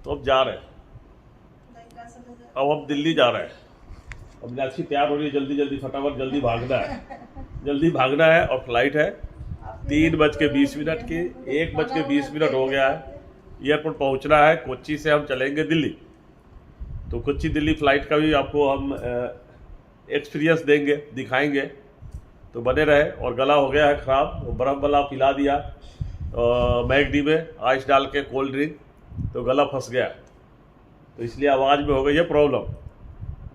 तो अब जा रहे हैं, अब हम दिल्ली जा रहे हैं। अब मीनाक्षी तैयार हो रही है, जल्दी जल्दी फटाफट जल्दी भागना है, जल्दी भागना है। और फ्लाइट है 3:20 की, 1:20 हो गया है। एयरपोर्ट पहुंचना है, कोच्चि से हम चलेंगे दिल्ली। तो कोच्चि दिल्ली फ्लाइट का भी आपको हम एक्सपीरियंस देंगे, दिखाएंगे, तो बने रहे। और गला हो गया है ख़राब, बर्फ़ वाला पिला दिया मैगडी में आइस डाल के कोल्ड ड्रिंक, तो गला फंस गया, तो इसलिए आवाज़ में हो गई है प्रॉब्लम।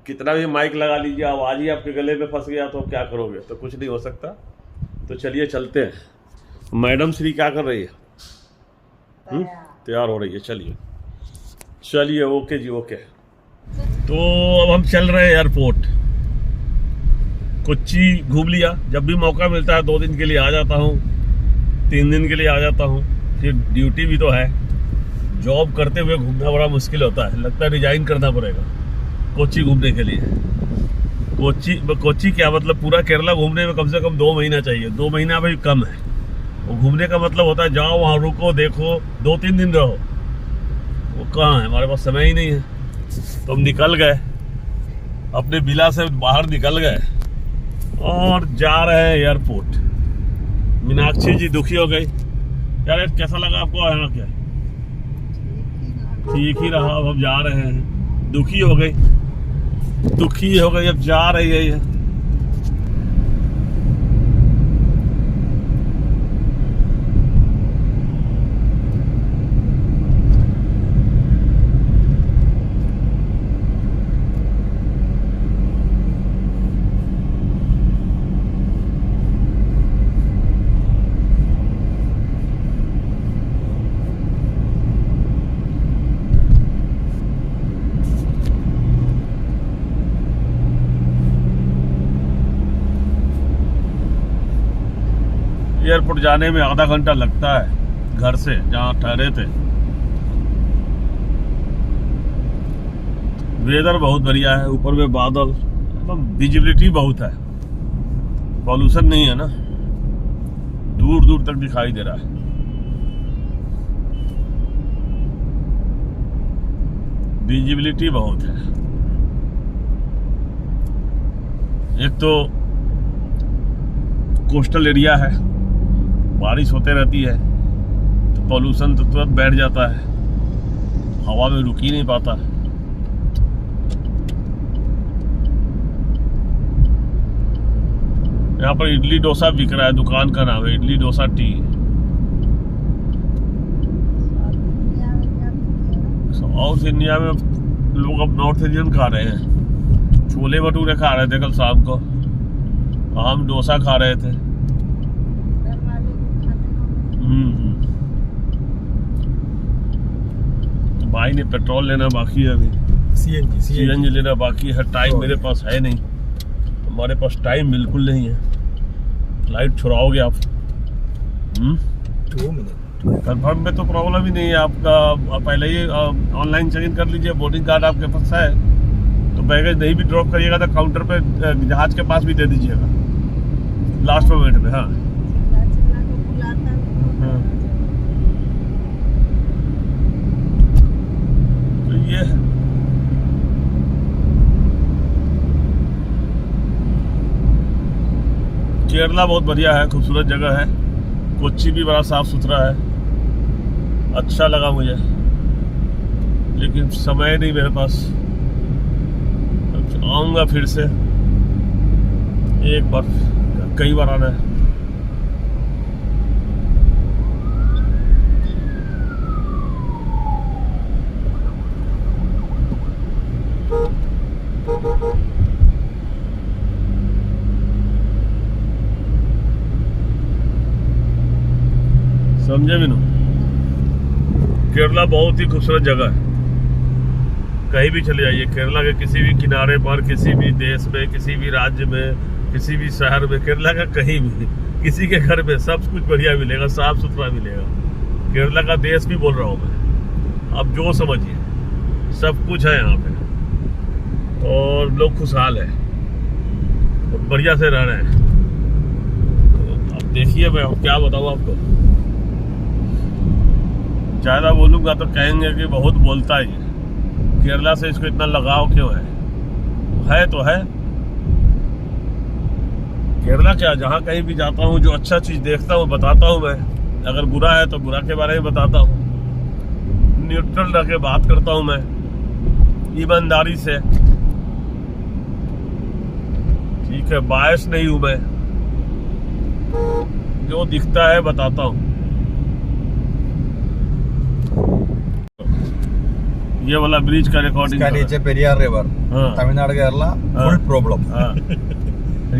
कितना भी माइक लगा लीजिए, आवाज़ ही आपके गले में फंस गया तो क्या करोगे, तो कुछ नहीं हो सकता। तो चलिए चलते हैं। मैडम श्री क्या कर रही है? तैयार हो रही है, चलिए चलिए, ओके जी ओके। तो अब हम चल रहे हैं एयरपोर्ट। कोच्चि घूम लिया, जब भी मौका मिलता है 2 दिन के लिए आ जाता हूँ, 3 दिन के लिए आ जाता हूँ। फिर ड्यूटी भी तो है, जॉब करते हुए घूमना बड़ा मुश्किल होता है, लगता है रिजाइन करना पड़ेगा कोच्चि घूमने के लिए। कोच्चि क्या मतलब, पूरा केरला घूमने में कम से कम 2 महीना चाहिए, 2 महीना भी कम है। वो घूमने का मतलब होता है जाओ वहाँ रुको, देखो, 2-3 दिन रहो। वो कहाँ है, हमारे पास समय ही नहीं है। तो हम निकल गए, अपने विला से बाहर निकल गए और जा रहे हैं एयरपोर्ट। मीनाक्षी जी दुखी हो गई। यार कैसा लगा आपको यहाँ क्या? ठीक ही रहा। अब हम जा रहे हैं, दुखी हो गई, अब जा रही है ये। एयरपोर्ट जाने में आधा घंटा लगता है घर से, जहाँ ठहरे थे। वेदर बहुत बढ़िया है, ऊपर में बादल, मतलब विजिबिलिटी बहुत है, पॉल्यूशन नहीं है ना, दूर दूर तक दिखाई दे रहा है। विजिबिलिटी बहुत है। एक तो कोस्टल एरिया है, बारिश होते रहती है तो पॉल्यूशन तो तुरंत बैठ जाता है, हवा में रुक ही नहीं पाता। यहाँ पर इडली डोसा बिक रहा है, दुकान का नाम है idli dosa T. South India में लोग अब नॉर्थ इंडियन खा रहे हैं, छोले भटूरे खा रहे थे कल शाम को, हम डोसा खा रहे थे। तो भाई ने पेट्रोल लेना बाकी है, अभी सीएनजी लेना बाकी है। टाइम मेरे पास है नहीं, हमारे पास टाइम बिल्कुल नहीं है। फ्लाइट छुड़ाओगे आप? 2 मिनट कंफर्म में तो प्रॉब्लम ही नहीं है आपका, पहले ही ऑनलाइन चेक इन कर लीजिए। बोर्डिंग कार्ड आपके पास है तो बैगेज नहीं भी ड्रॉप करिएगा तो काउंटर पे जहाज के पास भी दे दीजिएगा लास्ट मोमेंट में। हाँ तो ये है। केरला बहुत बढ़िया है, खूबसूरत जगह है। कोच्चि भी बड़ा साफ सुथरा है, अच्छा लगा मुझे, लेकिन समय नहीं मेरे पास। आऊँगा फिर से, एक बार, कई बार आना है। समझे भी ना, केरला बहुत ही खूबसूरत जगह है। कहीं भी चले जाइए, केरला के किसी भी किनारे पर, किसी भी देश में, किसी भी राज्य में, किसी भी शहर में, केरला का कहीं भी, किसी के घर में सब कुछ बढ़िया मिलेगा, साफ सुथरा मिलेगा। केरला का देश भी बोल रहा हूँ मैं, आप जो समझिए, सब कुछ है यहाँ पे और लोग खुशहाल है, बढ़िया से रह रहे हैं। तो अब देखिए, मैं क्या बताऊँ आपको, ज़्यादा बोलूँगा तो कहेंगे कि बहुत बोलता ही है, केरला से इसको इतना लगाव क्यों है तो है। केरला क्या, जहाँ कहीं भी जाता हूँ जो अच्छा चीज़ देखता हूँ बताता हूँ मैं, अगर बुरा है तो बुरा के बारे में बताता हूँ, न्यूट्रल रह के बात करता हूँ मैं, ईमानदारी से, ठीक है, बायस नहीं हूँ मैं, जो दिखता है बताता हूँ। ये वाला ब्रिज का रिकॉर्डिंग, नीचे Periyar river, Tamil Nadu Kerala full problem.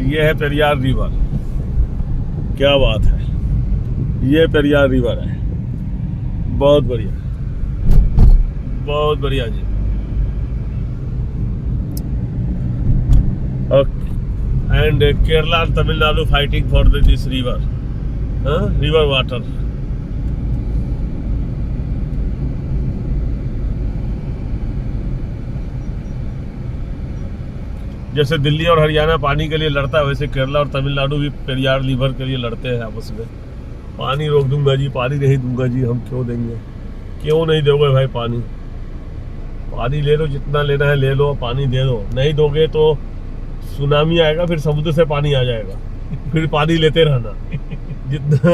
ये है पेरियार रिवर, क्या बात है, ये पेरियार रिवर है, बहुत बढ़िया, बहुत बढ़िया जी। And Kerala and Tamil Nadu fighting for this river, river water. जैसे दिल्ली और हरियाणा पानी के लिए लड़ता है, वैसे केरला और तमिलनाडु भी पेरियार रिवर के लिए लड़ते हैं आपस में। पानी रोक दूंगा जी, पानी नहीं दूंगा जी, हम क्यों देंगे, क्यों नहीं दोगे भाई पानी, पानी ले लो, जितना लेना है ले लो, पानी दे दो, नहीं दोगे तो सुनामी आएगा, फिर समुद्र से पानी आ जाएगा, फिर पानी लेते रहना। जितना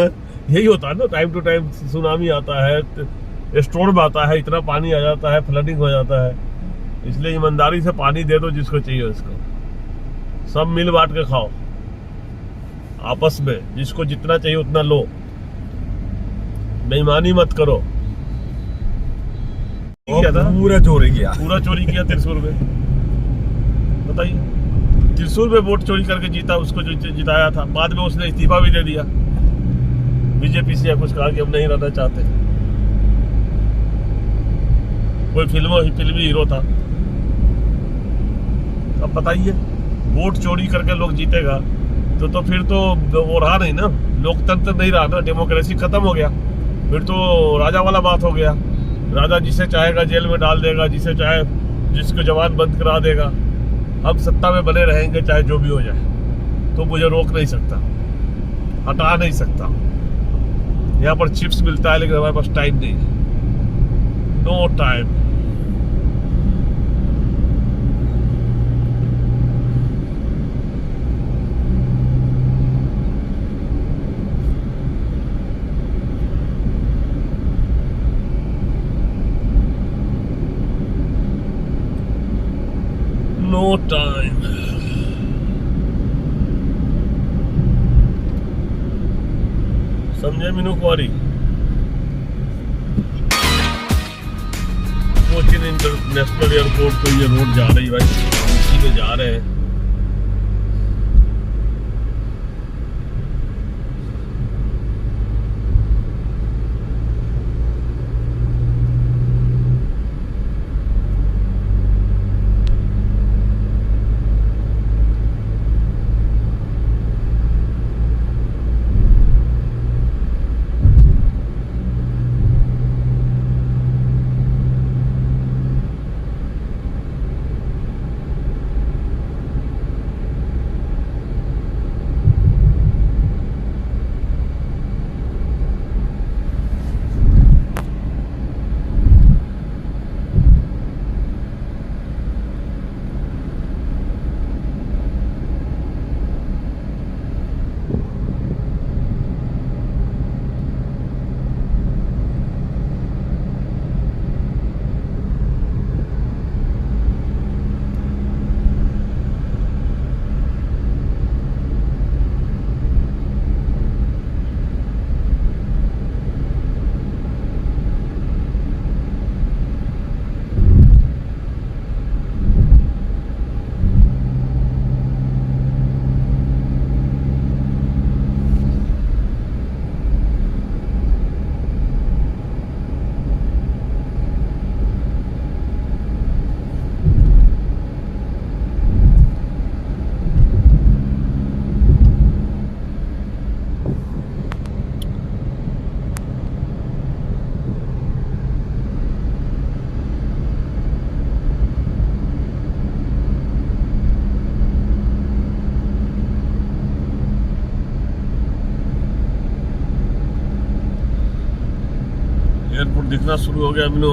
यही होता है ना, टाइम टू टाइम सुनामी आता है, स्टोर्म आता है, इतना पानी आ जाता है, फ्लडिंग हो जाता है। इसलिए ईमानदारी से पानी दे दो जिसको चाहिए उसको, सब मिल बांट के खाओ आपस में, जिसको जितना चाहिए उतना लो, बेईमानी मत करो। पूरा चोरी किया त्रिशूर में, बताइए, त्रिशूर में वोट चोरी करके जीता, उसको जो जिताया था, बाद में उसने इस्तीफा भी दे दिया बीजेपी से, या कुछ कहा कि हम नहीं रहना चाहते। कोई फिल्मी हीरो था। अब बताइए, वोट चोरी करके लोग जीतेगा तो फिर तो वो रहा नहीं ना, लोकतंत्र नहीं रहा ना, डेमोक्रेसी खत्म हो गया, फिर तो राजा वाला बात हो गया। राजा जिसे चाहेगा जेल में डाल देगा, जिसे चाहे जिसको जवान बंद करा देगा। अब सत्ता में बने रहेंगे चाहे जो भी हो जाए, तो मुझे रोक नहीं सकता, हटा नहीं सकता। यहाँ पर चिप्स मिलता है लेकिन हमारे पास टाइम नहीं, नो टाइम। No time. समझे मीनू कुमारी? कोचीन इंटरनेशनल एयरपोर्ट को ये रोड जा रही भाई, इसी में जा रहे हैं। दिखना शुरू हो गया मीनू।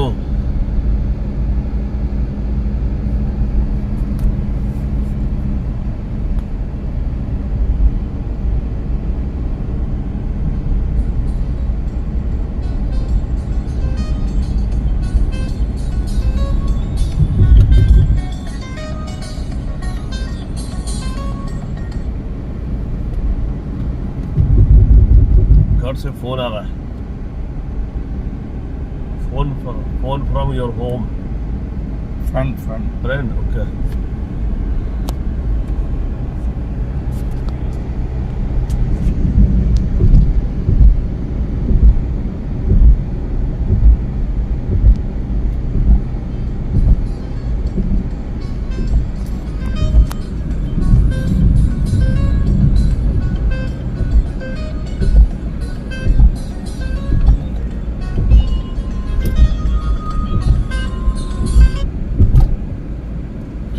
घर से फोन आ रहा है, phone from your home front friend. Okay,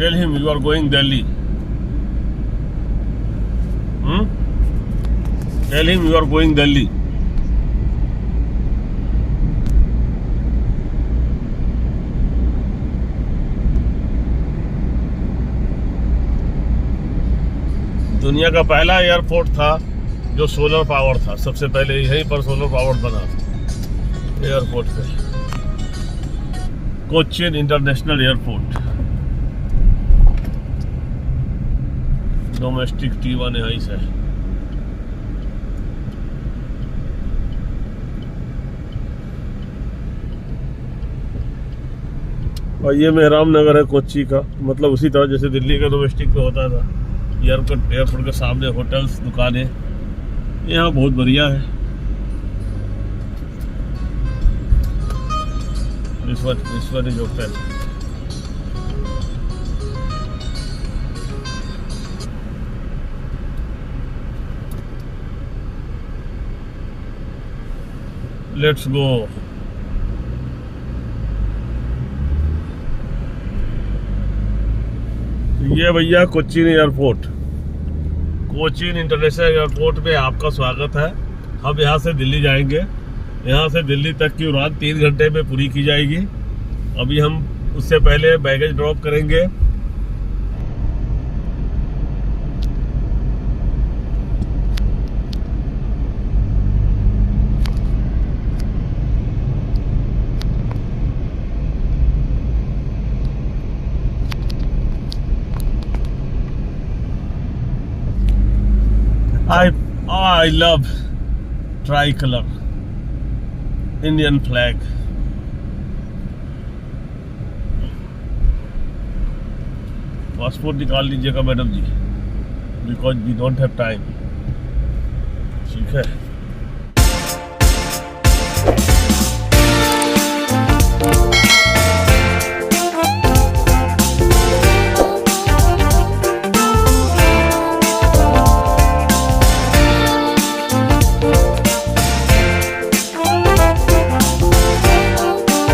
tell him you are going Delhi. Tell him you are going Delhi. दुनिया का पहला एयरपोर्ट था जो सोलर पावर था। सबसे पहले यहीं पर सोलर पावर बना था एयरपोर्ट पे, Cochin international airport. Domestic T1 है इसे। और ये मेहराम नगर है कोच्चि का, मतलब उसी तरह जैसे दिल्ली का डोमेस्टिक पे होता था। एयरपोर्ट के सामने होटल्स, दुकानें, यहाँ बहुत बढ़िया है। इस one is hotel. Let's go. ये भैया Cochin airport, Cochin international airport में आपका स्वागत है। हम यहाँ से दिल्ली जाएंगे। यहाँ से दिल्ली तक की उड़ान 3 घंटे में पूरी की जाएगी। अभी हम उससे पहले बैगेज ड्रॉप करेंगे। I love tricolor Indian flag. Passport निकाल लीजिएगा madam ji, because we don't have time. ठीक है।